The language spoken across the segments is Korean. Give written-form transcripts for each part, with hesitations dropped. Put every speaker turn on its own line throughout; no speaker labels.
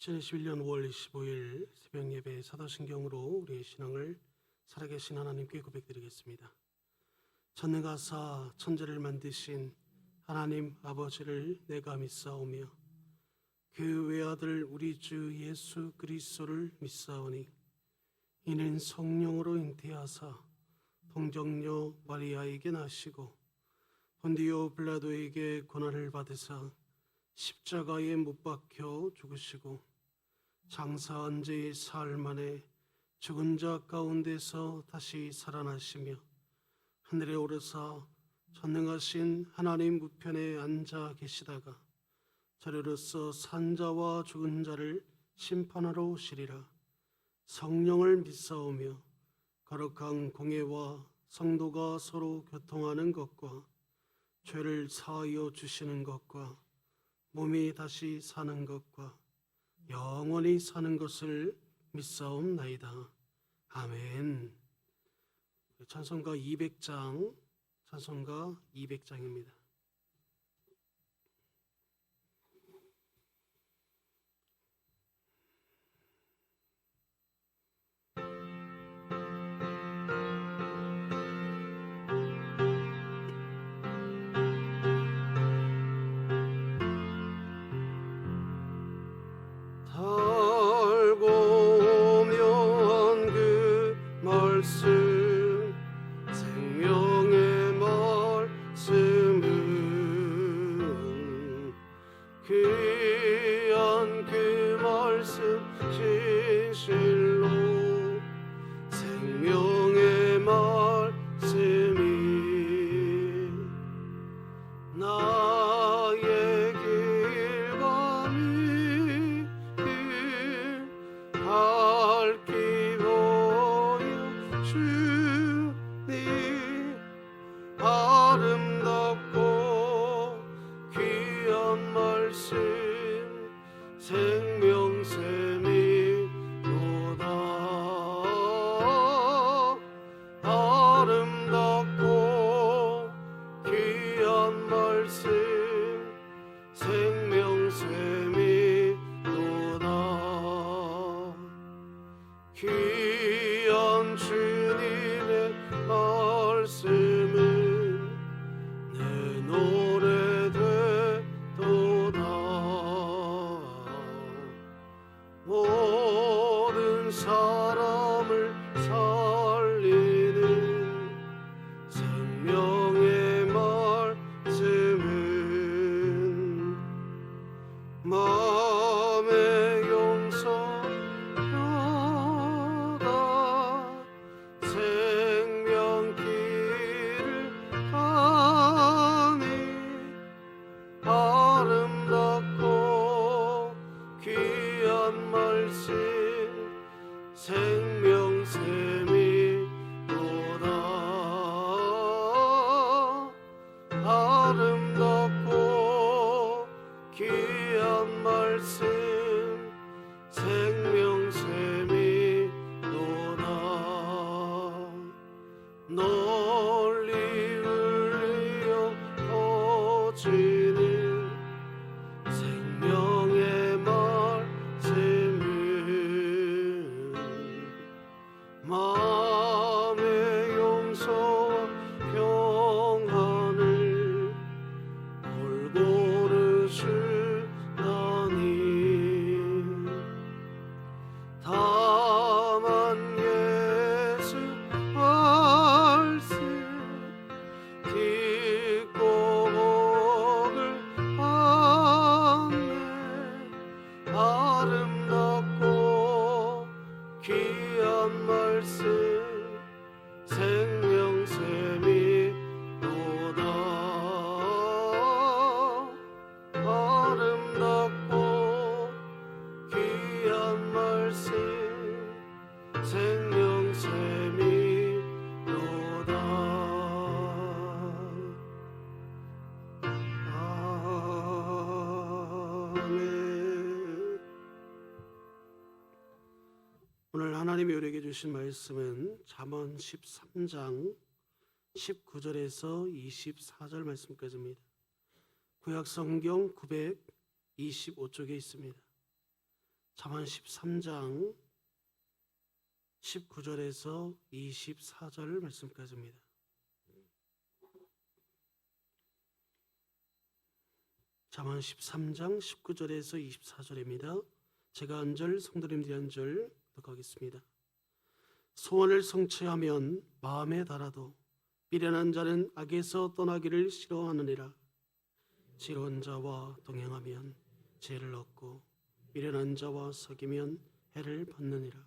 2021년 5월 25일 새벽 예배 사도신경으로 우리의 신앙을 살아계신 하나님께 고백드리겠습니다. 전능하사 천지를 만드신 하나님 아버지를 내가 믿사오며 그 외아들 우리 주 예수 그리스도를 믿사오니 이는 성령으로 잉태하사 동정녀 마리아에게 나시고 본디오 빌라도에게 고난을 받으사 십자가에 못 박혀 죽으시고 장사한 지 사흘 만에 죽은 자 가운데서 다시 살아나시며 하늘에 오르사 전능하신 하나님 우편에 앉아 계시다가 저리로서 산 자와 죽은 자를 심판하러 오시리라. 성령을 믿사오며 거룩한 공예와 성도가 서로 교통하는 것과 죄를 사하여 주시는 것과 몸이 다시 사는 것과 영원히 사는 것을 믿사옵나이다. 아멘. 찬송가 200장, 찬송가 200장입니다. 생명의 말씀은 귀한 그 말씀 진실로 생명의 말씀이 나의 길감이 밝히 보여 주니 아름답고 귀한 말씀 생명샘이로다. 아름답고 귀한 말씀 생명샘이로다. 귀한 주님의 말씀은 내 노래 되도다. 모든 사람을 살리는 생명의 말씀은 마음의 용서하다 생명길을 가니 아름답고 귀한 말씀 생명샘이로다. 아름답고 귀한 말씀 생명샘이로다. 널리 울려 퍼지는 생명의 말씀은 마음의 용서와 평안을 골고루 주나니 다만 예수 말씀 듣고 복을 받네. 아름답고 귀한 말씀 생명샘이로다. 아름답고 귀한 말씀 생명샘이로다. 아멘. 오늘 하나님이 우리에게 주신 말씀은 잠언 13장 19절에서 24절 말씀까지입니다. 구약 성경 925쪽에 있습니다. 잠언 13장 19절에서 24절 말씀까지입니다. 잠언 13장 19절에서 24절입니다. 제가 한 절, 성도님들이 한 절 독하겠습니다. 소원을 성취하면 마음에 달아도 미련한 자는 악에서 떠나기를 싫어하느니라. 지혜로운 자와 동행하면 지혜를 얻고 미련한 자와 사귀면 해를 받느니라.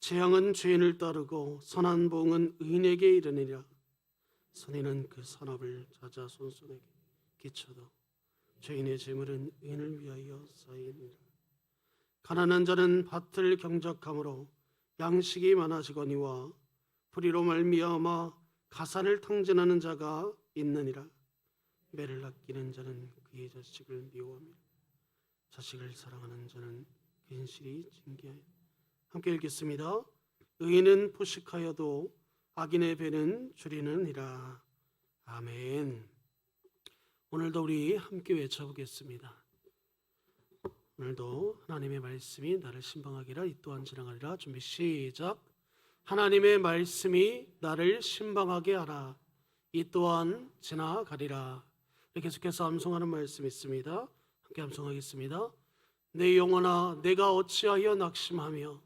재앙은 죄인을 따르고 선한 보응은 의인에게 이르니라. 선인은 그 산업을 찾아 손손에게 끼쳐도 죄인의 재물은 의인을 위하여 쌓이니라. 가난한 자는 밭을 경작함으로 양식이 많아지거니와 불의로 말미암아 가산을 탕진하는 자가 있느니라. 매를 아끼는 자는 그의 자식을 미워하며 자식을 사랑하는 자는 근실이 징계하여. 함께 읽겠습니다. 의인은 포식하여도 악인의 배는 줄이느니라. 아멘. 오늘도 우리 함께 외쳐보겠습니다. 오늘도 하나님의 말씀이 나를 신방하기라. 이 또한 지나가리라. 준비 시작. 하나님의 말씀이 나를 신방하게 하라. 이 또한 지나가리라. 계속해서 암송하는 말씀이 있습니다. 함께 암송하겠습니다. 내 영혼아, 내가 어찌하여 낙심하며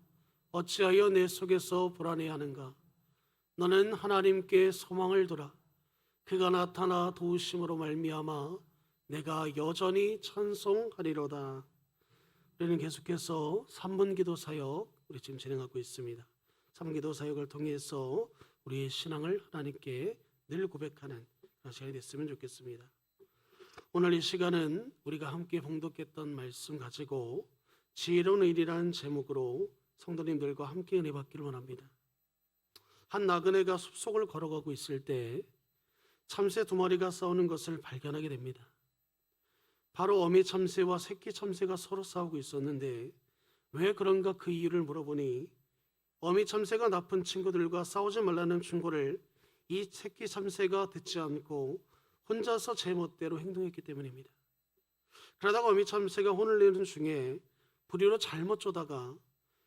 어찌하여 내 속에서 불안해하는가. 너는 하나님께 소망을 두라. 그가 나타나 도우심으로 말미암아 내가 여전히 찬송하리로다. 우리는 계속해서 3분 기도 사역 우리 지금 진행하고 있습니다. 3분 기도 사역을 통해서 우리의 신앙을 하나님께 늘 고백하는 그런 시간이 됐으면 좋겠습니다. 오늘 이 시간은 우리가 함께 봉독했던 말씀 가지고 지혜로운 의인이라는 제목으로 성도님들과 함께 은혜 받기를 원합니다. 한 나그네가 숲속을 걸어가고 있을 때 참새 2마리가 싸우는 것을 발견하게 됩니다. 바로 어미 참새와 새끼 참새가 서로 싸우고 있었는데 왜 그런가 그 이유를 물어보니 어미 참새가 나쁜 친구들과 싸우지 말라는 충고를 이 새끼 참새가 듣지 않고 혼자서 제멋대로 행동했기 때문입니다. 그러다가 어미 참새가 혼을 내는 중에 불의로 잘못 쪼다가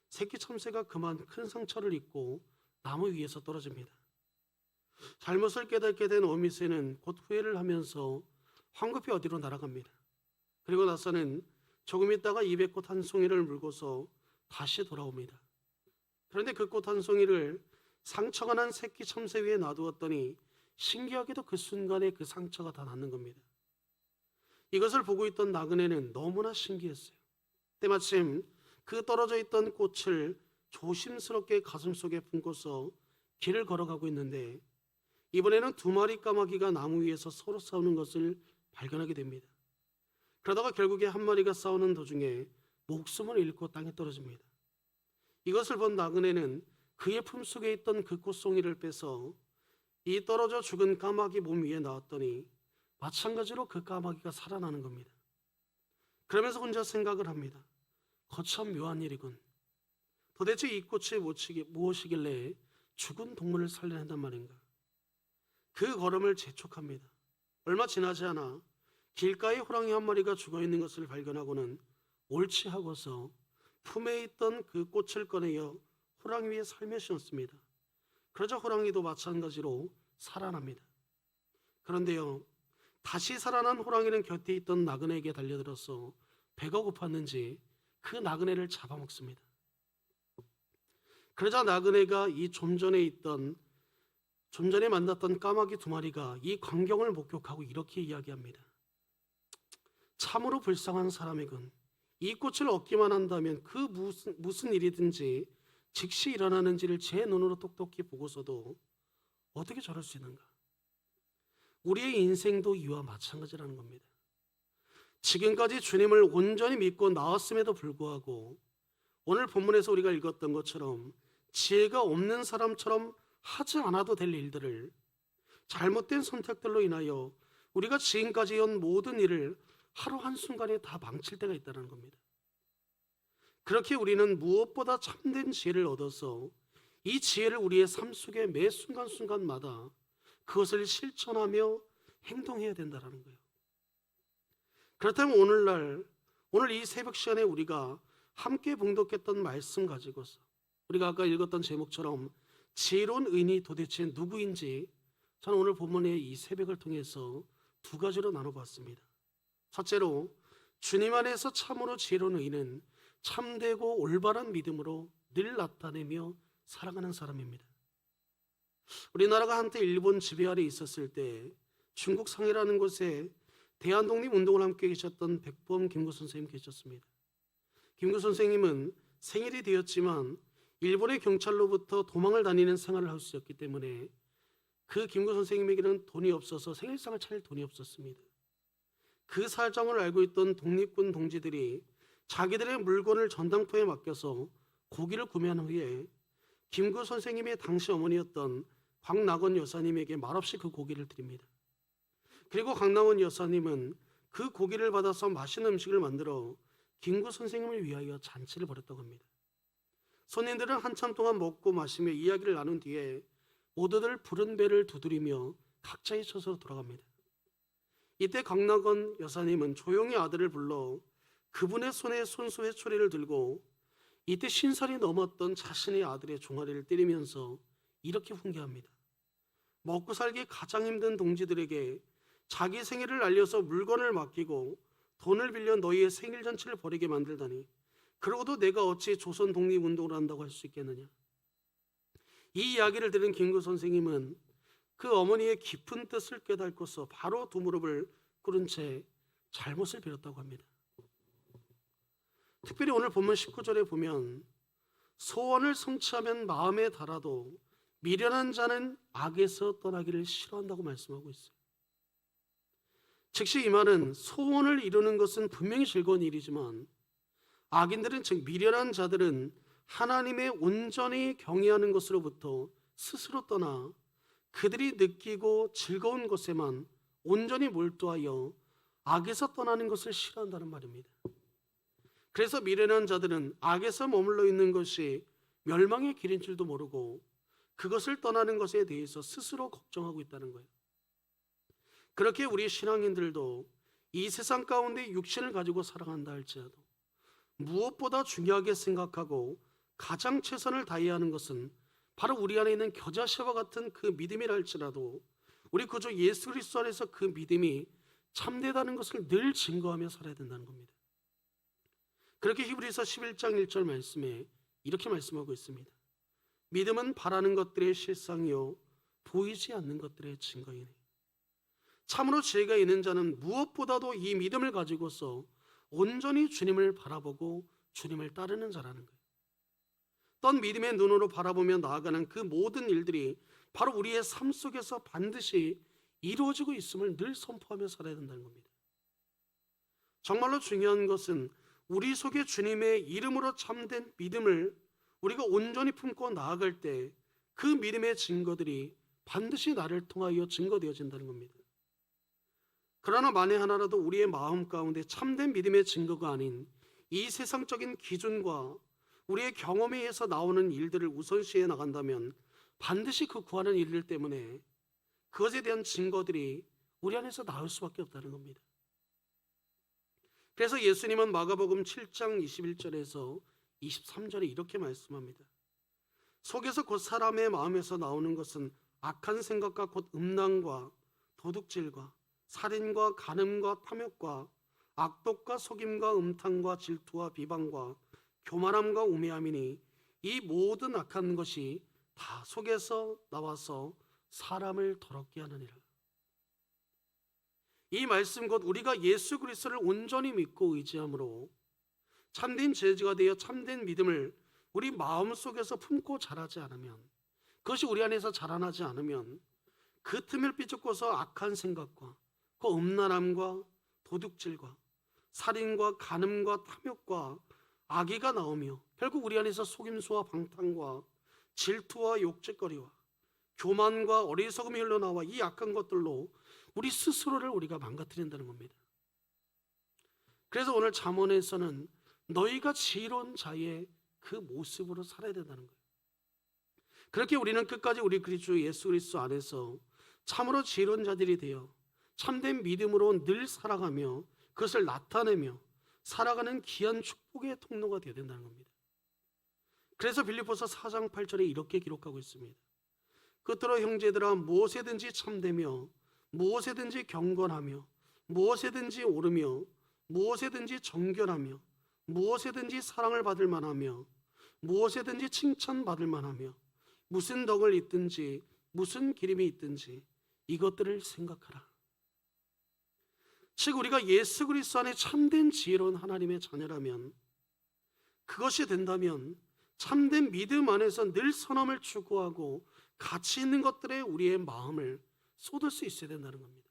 새끼 참새가 그만 큰 상처를 입고 나무 위에서 떨어집니다. 잘못을 깨닫게 된 어미새는 곧 후회를 하면서 황급히 어디로 날아갑니다. 그리고 나서는 조금 있다가 200꽃 한 송이를 물고서 다시 돌아옵니다. 그런데 그 꽃 한 송이를 상처가 난 새끼 참새 위에 놔두었더니 신기하게도 그 순간에 그 상처가 다 낫는 겁니다. 이것을 보고 있던 나그네는 너무나 신기했어요. 때마침 그 떨어져 있던 꽃을 조심스럽게 가슴속에 품고서 길을 걸어가고 있는데 이번에는 2마리 까마귀가 나무 위에서 서로 싸우는 것을 발견하게 됩니다. 그러다가 결국에 한 마리가 싸우는 도중에 목숨을 잃고 땅에 떨어집니다. 이것을 본 나그네는 그의 품속에 있던 그 꽃송이를 빼서 이 떨어져 죽은 까마귀 몸 위에 놔왔더니 마찬가지로 그 까마귀가 살아나는 겁니다. 그러면서 혼자 생각을 합니다. 거참 묘한 일이군. 도대체 이 꽃이 무엇이길래 죽은 동물을 살려낸단 말인가. 그 걸음을 재촉합니다. 얼마 지나지 않아 길가에 호랑이 한 마리가 죽어있는 것을 발견하고는 옳지 하고서 품에 있던 그 꽃을 꺼내어 호랑이 위에 살며시 얹습니다. 그러자 호랑이도 마찬가지로 살아납니다. 그런데요, 다시 살아난 호랑이는 곁에 있던 나그네에게 달려들어서 배가 고팠는지 그 나그네를 잡아먹습니다. 그러자 나그네가 이 좀 전에 만났던 까마귀 2마리가 이 광경을 목격하고 이렇게 이야기합니다. 참으로 불쌍한 사람이군. 이 꽃을 얻기만 한다면 그 무슨 일이든지 즉시 일어나는지를 제 눈으로 똑똑히 보고서도 어떻게 저럴 수 있는가. 우리의 인생도 이와 마찬가지라는 겁니다. 지금까지 주님을 온전히 믿고 나왔음에도 불구하고 오늘 본문에서 우리가 읽었던 것처럼 지혜가 없는 사람처럼 하지 않아도 될 일들을 잘못된 선택들로 인하여 우리가 지금까지 해온 모든 일을 하루 한순간에 다 망칠 때가 있다는 겁니다. 그렇게 우리는 무엇보다 참된 지혜를 얻어서 이 지혜를 우리의 삶 속에 매 순간순간마다 그것을 실천하며 행동해야 된다는 거예요. 그렇다면 오늘 이 새벽 시간에 우리가 함께 봉독했던 말씀 가지고서 우리가 아까 읽었던 제목처럼 지혜로운 의인이 도대체 누구인지 저는 오늘 본문의 이 새벽을 통해서 두 가지로 나눠봤습니다. 첫째로, 주님 안에서 참으로 지혜로운 의인은 참되고 올바른 믿음으로 늘 나타내며 살아가는 사람입니다. 우리나라가 한때 일본 지배 아래 있었을 때 중국 상해라는 곳에 대한독립운동을 함께 계셨던 백범 김구 선생님 계셨습니다. 김구 선생님은 생일이 되었지만 일본의 경찰로부터 도망을 다니는 생활을 할 수 있었기 때문에 그 김구 선생님에게는 돈이 없어서 생일상을 차릴 돈이 없었습니다. 그 사정을 알고 있던 독립군 동지들이 자기들의 물건을 전당포에 맡겨서 고기를 구매한 후에 김구 선생님의 당시 어머니였던 광낙원 여사님에게 말없이 그 고기를 드립니다. 그리고 광낙원 여사님은 그 고기를 받아서 맛있는 음식을 만들어 김구 선생님을 위하여 잔치를 벌였다고 합니다. 손님들은 한참 동안 먹고 마시며 이야기를 나눈 뒤에 모두들 부른 배를 두드리며 각자의 처소로 돌아갑니다. 이때 광낙원 여사님은 조용히 아들을 불러 그분의 손에 손수 회초리를 들고 이때 50살이 넘었던 자신의 아들의 종아리를 때리면서 이렇게 훈계합니다. 먹고 살기 가장 힘든 동지들에게 자기 생일을 알려서 물건을 맡기고 돈을 빌려 너희의 생일 잔치를 벌이게 만들다니, 그러고도 내가 어찌 조선 독립운동을 한다고 할 수 있겠느냐. 이 이야기를 들은 김구 선생님은 그 어머니의 깊은 뜻을 깨닫고서 바로 두 무릎을 꿇은 채 잘못을 빌었다고 합니다. 특별히 오늘 본문 19절에 보면 소원을 성취하면 마음에 달아도 미련한 자는 악에서 떠나기를 싫어한다고 말씀하고 있어요. 즉시 이 말은 소원을 이루는 것은 분명히 즐거운 일이지만 악인들은, 즉 미련한 자들은 하나님의 온전히 경외하는 것으로부터 스스로 떠나 그들이 느끼고 즐거운 것에만 온전히 몰두하여 악에서 떠나는 것을 싫어한다는 말입니다. 그래서 미련한 자들은 악에서 머물러 있는 것이 멸망의 길인 줄도 모르고 그것을 떠나는 것에 대해서 스스로 걱정하고 있다는 거예요. 그렇게 우리 신앙인들도 이 세상 가운데 육신을 가지고 살아간다 할지라도 무엇보다 중요하게 생각하고 가장 최선을 다해야 하는 것은 바로 우리 안에 있는 겨자씨와 같은 그 믿음이라 할지라도 우리 구주 예수 그리스도 안에서 그 믿음이 참되다는 것을 늘 증거하며 살아야 된다는 겁니다. 그렇게 히브리서 11장 1절 말씀에 이렇게 말씀하고 있습니다. 믿음은 바라는 것들의 실상이요 보이지 않는 것들의 증거이니. 참으로 지혜가 있는 자는 무엇보다도 이 믿음을 가지고서 온전히 주님을 바라보고 주님을 따르는 자라는 거예요. 어떤 믿음의 눈으로 바라보며 나아가는 그 모든 일들이 바로 우리의 삶 속에서 반드시 이루어지고 있음을 늘 선포하며 살아야 된다는 겁니다. 정말로 중요한 것은 우리 속에 주님의 이름으로 참된 믿음을 우리가 온전히 품고 나아갈 때 그 믿음의 증거들이 반드시 나를 통하여 증거되어진다는 겁니다. 그러나 만에 하나라도 우리의 마음 가운데 참된 믿음의 증거가 아닌 이 세상적인 기준과 우리의 경험에 의해서 나오는 일들을 우선시해 나간다면 반드시 그 구하는 일 때문에 그것에 대한 증거들이 우리 안에서 나올 수밖에 없다는 겁니다. 그래서 예수님은 마가복음 7장 21절에서 23절에 이렇게 말씀합니다. 속에서 곧 사람의 마음에서 나오는 것은 악한 생각과 곧 음란과 도둑질과 살인과 간음과 탐욕과 악독과 속임과 음탕과 질투와 비방과 교만함과 우매함이니 이 모든 악한 것이 다 속에서 나와서 사람을 더럽게 하느니라. 이 말씀 곧 우리가 예수 그리스도를 온전히 믿고 의지함으로 참된 제자가 되어 참된 믿음을 우리 마음속에서 품고 자라지 않으면, 그것이 우리 안에서 자라나지 않으면 그 틈을 비추고서 악한 생각과 그 음란함과 도둑질과 살인과 간음과 탐욕과 악의가 나오며 결국 우리 안에서 속임수와 방탕과 질투와 욕짓거리와 교만과 어리석음이 흘러나와 이 악한 것들로 우리 스스로를 우리가 망가뜨린다는 겁니다. 그래서 오늘 잠언에서는 너희가 지혜로운 자의 그 모습으로 살아야 된다는 거예요. 그렇게 우리는 끝까지 우리 그리스도 예수 그리스도 안에서 참으로 지혜로운 자들이 되어 참된 믿음으로 늘 살아가며 그것을 나타내며 살아가는 귀한 축복의 통로가 되어야 된다는 겁니다. 그래서 빌립보서 4장 8절에 이렇게 기록하고 있습니다. 끝으로 형제들아, 무엇에든지 참되며 무엇에든지 경건하며 무엇에든지 옳으며 무엇에든지 정결하며 무엇에든지 사랑을 받을 만하며 무엇에든지 칭찬받을 만하며 무슨 덕을 있든지 무슨 기림이 있든지 이것들을 생각하라. 즉 우리가 예수 그리스도 안에 참된 지혜로운 하나님의 자녀라면, 그것이 된다면 참된 믿음 안에서 늘 선함을 추구하고 가치 있는 것들에 우리의 마음을 쏟을 수 있어야 된다는 겁니다.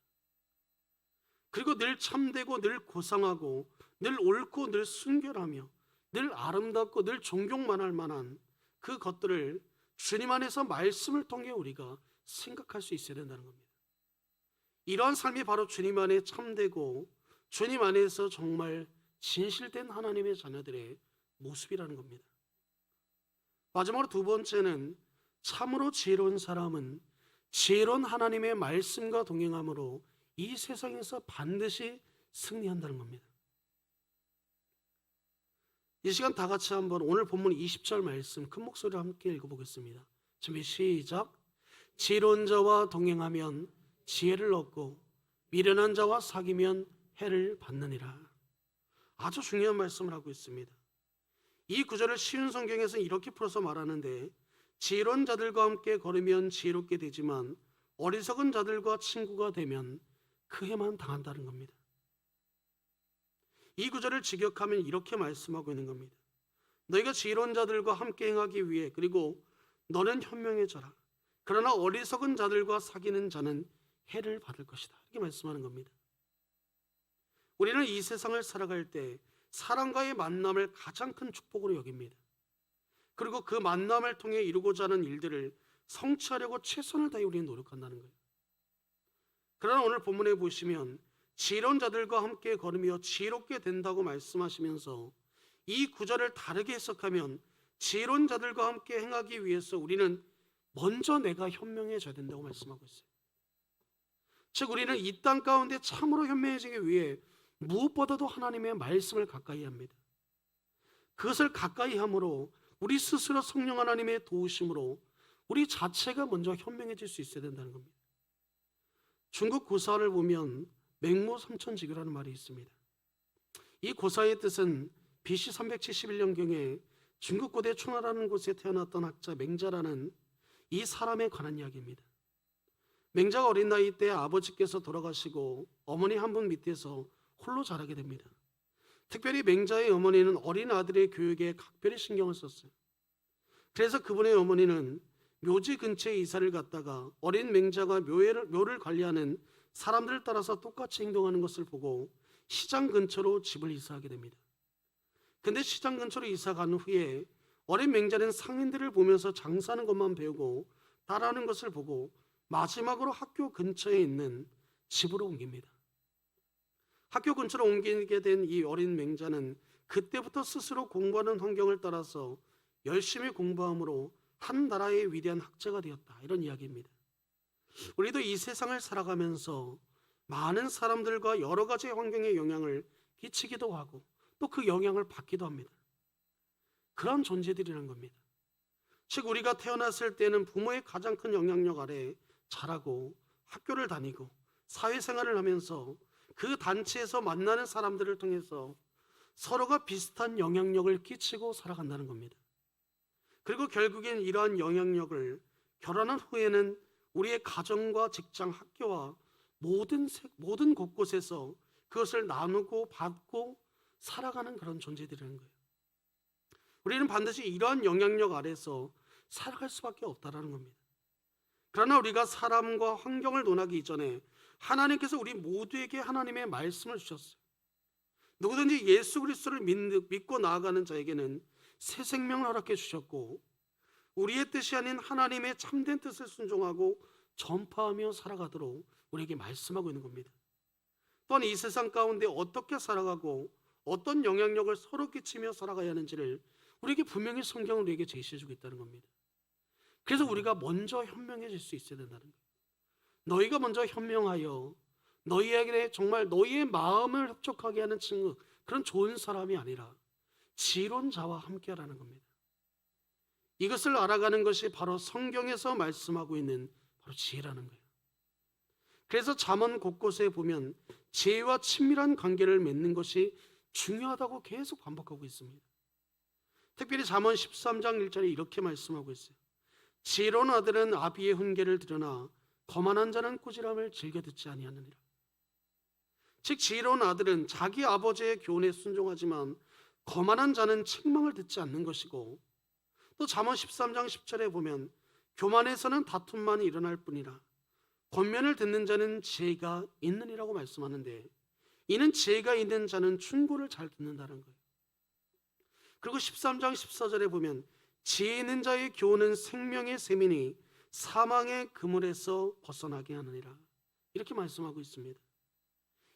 그리고 늘 참되고 늘 고상하고 늘 옳고 늘 순결하며 늘 아름답고 늘 존경만할 만한 그 것들을 주님 안에서 말씀을 통해 우리가 생각할 수 있어야 된다는 겁니다. 이러한 삶이 바로 주님 안에 참되고 주님 안에서 정말 진실된 하나님의 자녀들의 모습이라는 겁니다. 마지막으로 두 번째는, 참으로 지혜로운 사람은 지혜로운 하나님의 말씀과 동행함으로 이 세상에서 반드시 승리한다는 겁니다. 이 시간 다 같이 한번 오늘 본문 20절 말씀 큰 목소리로 함께 읽어보겠습니다. 준비 시작. 지혜로운 자와 동행하면 지혜를 얻고 미련한 자와 사귀면 해를 받느니라. 아주 중요한 말씀을 하고 있습니다. 이 구절을 쉬운 성경에서 이렇게 풀어서 말하는데, 지혜로운 자들과 함께 걸으면 지혜롭게 되지만 어리석은 자들과 친구가 되면 그 해만 당한다는 겁니다. 이 구절을 직역하면 이렇게 말씀하고 있는 겁니다. 너희가 지혜로운 자들과 함께 행하기 위해, 그리고 너는 현명해져라. 그러나 어리석은 자들과 사귀는 자는 해를 받을 것이다. 이렇게 말씀하는 겁니다. 우리는 이 세상을 살아갈 때 사람과의 만남을 가장 큰 축복으로 여깁니다. 그리고 그 만남을 통해 이루고자 하는 일들을 성취하려고 최선을 다해 우리는 노력한다는 거예요. 그러나 오늘 본문에 보시면 지혜로운 자들과 함께 걸으며 지혜롭게 된다고 말씀하시면서 이 구절을 다르게 해석하면 지혜로운 자들과 함께 행하기 위해서 우리는 먼저 내가 현명해져야 된다고 말씀하고 있어요. 즉 우리는 이 땅 가운데 참으로 현명해지기 위해 무엇보다도 하나님의 말씀을 가까이 합니다. 그것을 가까이 함으로 우리 스스로 성령 하나님의 도우심으로 우리 자체가 먼저 현명해질 수 있어야 된다는 겁니다. 중국 고사를 보면 맹모삼천지교라는 말이 있습니다. 이 고사의 뜻은 BC 371년경에 중국 고대 초나라는 곳에 태어났던 학자 맹자라는 이 사람에 관한 이야기입니다. 맹자가 어린 나이 때 아버지께서 돌아가시고 어머니 한 분 밑에서 홀로 자라게 됩니다. 특별히 맹자의 어머니는 어린 아들의 교육에 각별히 신경을 썼어요. 그래서 그분의 어머니는 묘지 근처에 이사를 갔다가 어린 맹자가 묘를 관리하는 사람들을 따라서 똑같이 행동하는 것을 보고 시장 근처로 집을 이사하게 됩니다. 근데 시장 근처로 이사 간 후에 어린 맹자는 상인들을 보면서 장사하는 것만 배우고 따라하는 것을 보고 마지막으로 학교 근처에 있는 집으로 옮깁니다. 학교 근처로 옮기게 된 이 어린 맹자는 그때부터 스스로 공부하는 환경을 따라서 열심히 공부함으로 한 나라의 위대한 학자가 되었다, 이런 이야기입니다. 우리도 이 세상을 살아가면서 많은 사람들과 여러 가지 환경의 영향을 끼치기도 하고 또 그 영향을 받기도 합니다. 그런 존재들이라는 겁니다. 즉 우리가 태어났을 때는 부모의 가장 큰 영향력 아래 자라고 학교를 다니고 사회생활을 하면서 그 단체에서 만나는 사람들을 통해서 서로가 비슷한 영향력을 끼치고 살아간다는 겁니다. 그리고 결국엔 이러한 영향력을 결혼한 후에는 우리의 가정과 직장, 학교와 모든 곳곳에서 그것을 나누고 받고 살아가는 그런 존재들이라는 거예요. 우리는 반드시 이러한 영향력 아래서 살아갈 수밖에 없다는 겁니다. 그러나 우리가 사람과 환경을 논하기 이전에 하나님께서 우리 모두에게 하나님의 말씀을 주셨어요. 누구든지 예수 그리스도를 믿고 나아가는 자에게는 새 생명을 허락해 주셨고 우리의 뜻이 아닌 하나님의 참된 뜻을 순종하고 전파하며 살아가도록 우리에게 말씀하고 있는 겁니다. 또한 이 세상 가운데 어떻게 살아가고 어떤 영향력을 서로 끼치며 살아가야 하는지를 우리에게 분명히 성경을 우리에게 제시해주고 있다는 겁니다. 그래서 우리가 먼저 현명해질 수 있어야 된다는 거예요. 너희가 먼저 현명하여 너희에게 정말 너희의 마음을 흡족하게 하는 친구, 그런 좋은 사람이 아니라 지혜로운 자와 함께하라는 겁니다. 이것을 알아가는 것이 바로 성경에서 말씀하고 있는 바로 지혜라는 거예요. 그래서 잠언 곳곳에 보면 지혜와 친밀한 관계를 맺는 것이 중요하다고 계속 반복하고 있습니다. 특별히 잠언 13장 1절에 이렇게 말씀하고 있어요. 지혜로운 아들은 아비의 훈계를 들으나 거만한 자는 꾸지람을 즐겨 듣지 아니하느니라. 즉 지혜로운 아들은 자기 아버지의 교훈에 순종하지만 거만한 자는 책망을 듣지 않는 것이고, 또 잠언 13장 10절에 보면 교만에서는 다툼만이 일어날 뿐이라 권면을 듣는 자는 지혜가 있느니라고 말씀하는데, 이는 지혜가 있는 자는 충고를 잘 듣는다는 거예요. 그리고 13장 14절에 보면 지혜 있는 자의 교훈은 생명의 샘이니 사망의 그물에서 벗어나게 하느니라, 이렇게 말씀하고 있습니다.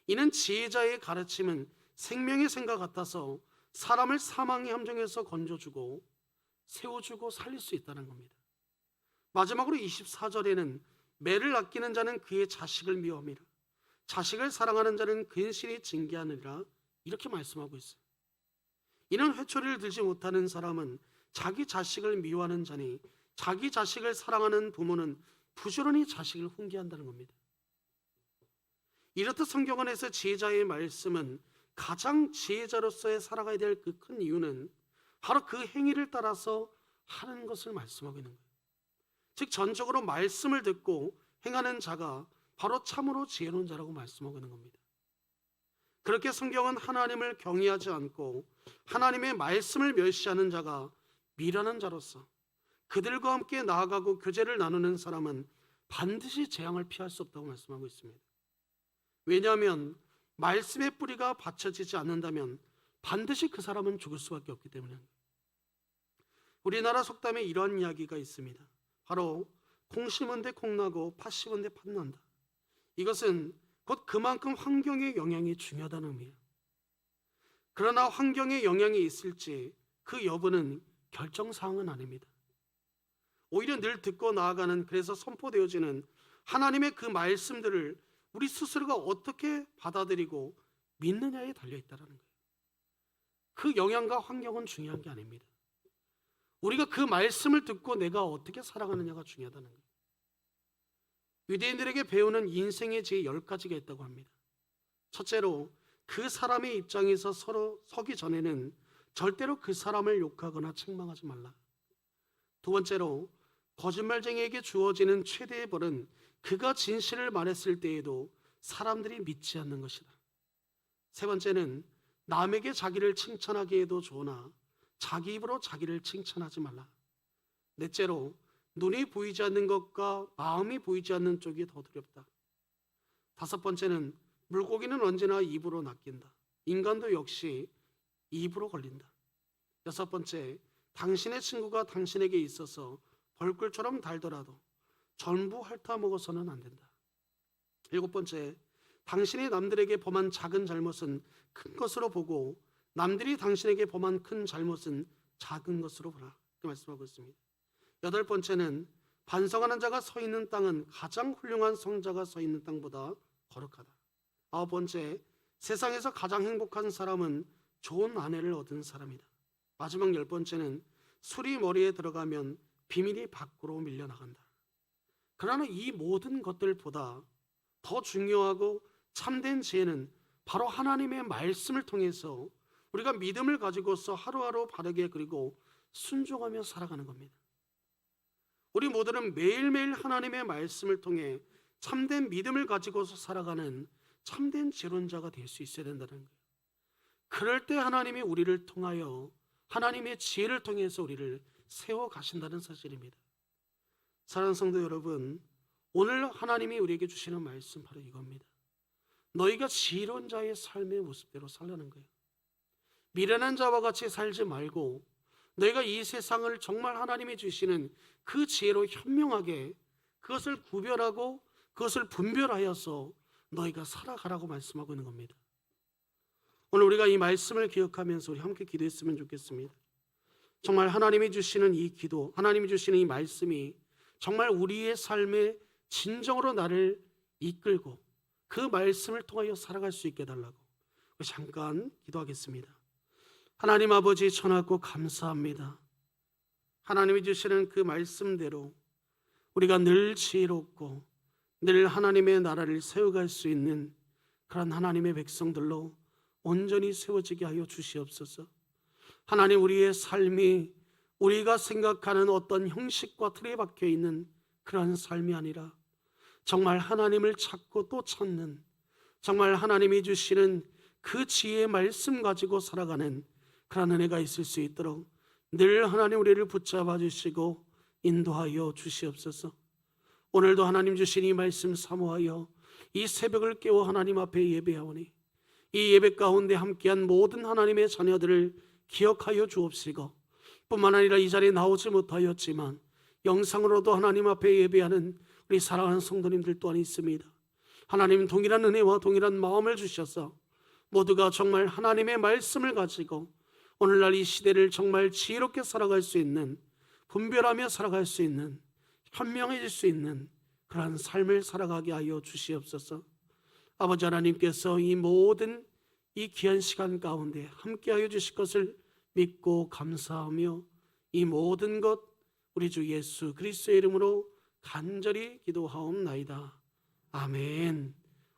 이는 지혜자의 가르침은 생명의 샘과 같아서 사람을 사망의 함정에서 건져주고 세워주고 살릴 수 있다는 겁니다. 마지막으로 24절에는 매를 아끼는 자는 그의 자식을 미워함이라 자식을 사랑하는 자는 근실히 징계하느니라, 이렇게 말씀하고 있어요. 이는 회초리를 들지 못하는 사람은 자기 자식을 미워하는 자니 자기 자식을 사랑하는 부모는 부지런히 자식을 훈계한다는 겁니다. 이렇듯 성경안에서 지혜자의 말씀은 가장 지혜자로서의 살아가야 될 그 큰 이유는 바로 그 행위를 따라서 하는 것을 말씀하고 있는 거예요. 즉 전적으로 말씀을 듣고 행하는 자가 바로 참으로 지혜로운 자라고 말씀하고 있는 겁니다. 그렇게 성경은 하나님을 경외하지 않고 하나님의 말씀을 멸시하는 자가 미련한 자로서 그들과 함께 나아가고 교제를 나누는 사람은 반드시 재앙을 피할 수 없다고 말씀하고 있습니다. 왜냐하면 말씀의 뿌리가 받쳐지지 않는다면 반드시 그 사람은 죽을 수밖에 없기 때문입니다. 우리나라 속담에 이러한 이야기가 있습니다. 바로 콩 심은 데 콩 나고 팥 심은 데 팥 난다. 이것은 곧 그만큼 환경의 영향이 중요하다는 의미예요. 그러나 환경의 영향이 있을지 그 여부는 결정사항은 아닙니다. 오히려 늘 듣고 나아가는, 그래서 선포되어지는 하나님의 그 말씀들을 우리 스스로가 어떻게 받아들이고 믿느냐에 달려있다는 거예요. 그 영향과 환경은 중요한 게 아닙니다. 우리가 그 말씀을 듣고 내가 어떻게 살아가느냐가 중요하다는 거예요. 유대인들에게 배우는 인생의 지혜 10가지가 있다고 합니다. 첫째로 그 사람의 입장에서 서로 서기 전에는 절대로 그 사람을 욕하거나 책망하지 말라. 두 번째로 거짓말쟁이에게 주어지는 최대의 벌은 그가 진실을 말했을 때에도 사람들이 믿지 않는 것이다. 세 번째는 남에게 자기를 칭찬하게 해도 좋으나 자기 입으로 자기를 칭찬하지 말라. 넷째로 눈이 보이지 않는 것과 마음이 보이지 않는 쪽이 더 두렵다. 다섯 번째는 물고기는 언제나 입으로 낚인다. 인간도 역시 입으로 걸린다. 여섯 번째, 당신의 친구가 당신에게 있어서 벌꿀처럼 달더라도 전부 핥아 먹어서는 안 된다. 일곱 번째, 당신이 남들에게 범한 작은 잘못은 큰 것으로 보고 남들이 당신에게 범한 큰 잘못은 작은 것으로 보라. 이렇게 말씀하고 있습니다. 여덟 번째는 반성하는 자가 서 있는 땅은 가장 훌륭한 성자가 서 있는 땅보다 거룩하다. 아홉 번째, 세상에서 가장 행복한 사람은 좋은 아내를 얻은 사람이다. 마지막 열 번째는 술이 머리에 들어가면 비밀이 밖으로 밀려나간다. 그러나 이 모든 것들보다 더 중요하고 참된 지혜는 바로 하나님의 말씀을 통해서 우리가 믿음을 가지고서 하루하루 바르게 그리고 순종하며 살아가는 겁니다. 우리 모두는 매일매일 하나님의 말씀을 통해 참된 믿음을 가지고서 살아가는 참된 지혜로운 자가 될 수 있어야 된다는 거예요. 그럴 때 하나님이 우리를 통하여 하나님의 지혜를 통해서 우리를 세워 가신다는 사실입니다. 사랑하는 성도 여러분, 오늘 하나님이 우리에게 주시는 말씀 바로 이겁니다. 너희가 지혜로운 자의 삶의 모습대로 살라는 거예요. 미련한 자와 같이 살지 말고 너희가 이 세상을 정말 하나님이 주시는 그 지혜로 현명하게 그것을 구별하고 그것을 분별하여서 너희가 살아가라고 말씀하고 있는 겁니다. 오늘 우리가 이 말씀을 기억하면서 우리 함께 기도했으면 좋겠습니다. 정말 하나님이 주시는 이 기도, 하나님이 주시는 이 말씀이 정말 우리의 삶에 진정으로 나를 이끌고 그 말씀을 통하여 살아갈 수 있게 해달라고, 잠깐 기도하겠습니다. 하나님 아버지, 전하고 감사합니다. 하나님이 주시는 그 말씀대로 우리가 늘 지혜롭고 늘 하나님의 나라를 세워갈 수 있는 그런 하나님의 백성들로 온전히 세워지게 하여 주시옵소서. 하나님, 우리의 삶이 우리가 생각하는 어떤 형식과 틀에 박혀 있는 그런 삶이 아니라 정말 하나님을 찾고 또 찾는, 정말 하나님이 주시는 그 지혜의 말씀 가지고 살아가는 그런 은혜가 있을 수 있도록 늘 하나님 우리를 붙잡아 주시고 인도하여 주시옵소서. 오늘도 하나님 주신 이 말씀 사모하여 이 새벽을 깨워 하나님 앞에 예배하오니 이 예배 가운데 함께한 모든 하나님의 자녀들을 기억하여 주옵시고, 뿐만 아니라 이 자리에 나오지 못하였지만 영상으로도 하나님 앞에 예배하는 우리 사랑하는 성도님들 또한 있습니다. 하나님, 동일한 은혜와 동일한 마음을 주셔서 모두가 정말 하나님의 말씀을 가지고 오늘날 이 시대를 정말 지혜롭게 살아갈 수 있는, 분별하며 살아갈 수 있는, 현명해질 수 있는 그러한 삶을 살아가게 하여 주시옵소서. 아버지 하나님께서 이 모든 이 귀한 시간 가운데 함께하여 주실 것을 믿고 감사하며 이 모든 것 우리 주 예수 그리스도의 이름으로 간절히 기도하옵나이다. 아멘.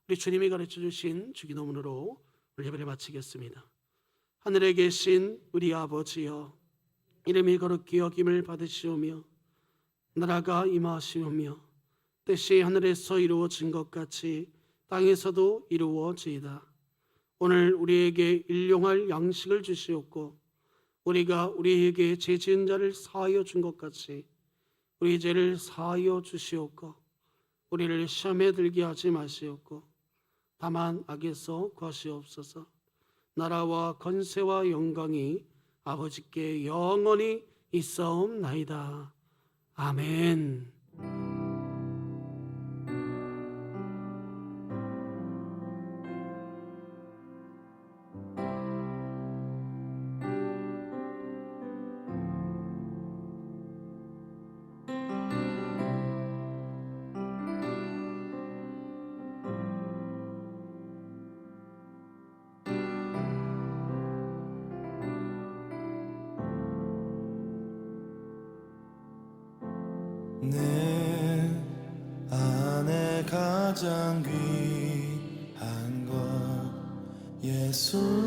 우리 주님이 가르쳐 주신 주기도문으로 예배를 마치겠습니다. 하늘에 계신 우리 아버지여, 이름이 거룩히 여김을 받으시오며 나라가 임하시오며 뜻이 하늘에서 이루어진 것 같이 땅에서도 이루어지이다. 오늘 우리에게 일용할 양식을 주시옵고 우리가 우리에게 죄 지은 자를 사하여 준 것 같이 우리 죄를 사하여 주시옵고 우리를 시험에 들게 하지 마시옵고 다만 악에서 구하시옵소서. 나라와 권세와 영광이 아버지께 영원히 있사옵나이다. 아멘.
내 안에 가장 귀한 것 예수